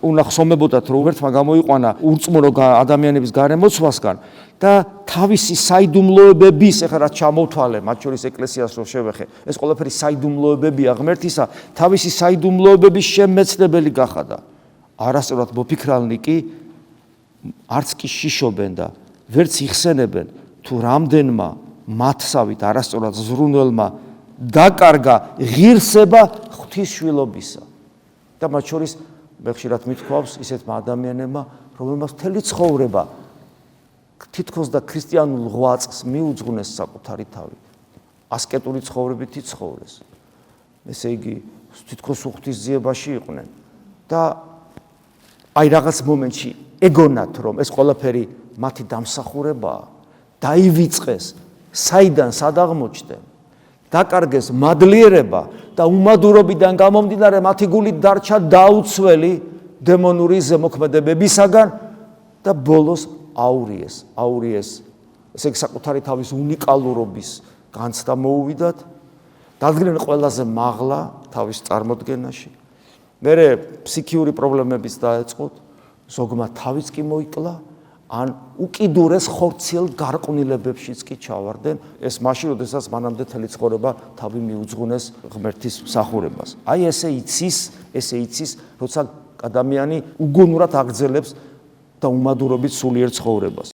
უნდა ხსომებოდათ, რომ ერთმა გამოიყვანა ურწმუნო ადამიანების გარემოცვასგან და თავისი საიდუმლოებების, ეხლა რაც ჩამოვთვალე, მათ შორის ეკლესიას რო შევეხე, ეს ყველაფერი საიდუმლოებებია ღმერთისა, თავისი საიდუმლოებების შემეცნებელი გახადა. არასწორად მოფიქრალნი კი არც კი შიშობენ და ვერც იხსენებენ, თუ რამდენმა მათსავით არასწორად ზრუნველმა დაკარგა ღირსება ღვთისშვილობისა. და მათ შორის მე ხშირად მithქვავს ისეთმა ადამიანებმა, რომელმაც მთელი ცხოვრება თითქოს და ქრისტიანულ ღვაწლს მიუძღვნეს საკუთარი თავი. ასკეტური ცხოვრებით იცხოვრეს. ესე იგი, თითქოს უღვთისძიებაში იყვნენ და აი რაღაც მომენტში ეგონათ, რომ ეს ყველაფერი მათი დამსახურებაა, დაივიწყეს, საიდან სად აღმოჩნდნენ, დაკარგეს მადლიერება და უმადურობიდან გამომდინარე მათი გული დარჩა დაუცველი დემონური ზემოქმედებებისაგან და ბოლოს აურიეს, ესე იგი საკუთარი თავის უნიკალურობის განცდა მოუვიდათ, დადგნენ ყველაზე მაღლა თავის წარმოდგენაში. მერე ფსიქიური პრობლემებიც დაეწყოთ, ზოგმა თავიც კი მოიკლა, ან უკიდურეს ხორციელ გარყვნილებებშიც კი ჩავარდნენ, ეს მაშინ, როდესაც მანამდე მთელი ცხოვრება თავი მიუძღვნეს ღმერთის მსახურებას. აი ესე იცის, როცა ადამიანი უგუნურად აგრძელებს და უმადურობით სულიერ ცხოვრებას.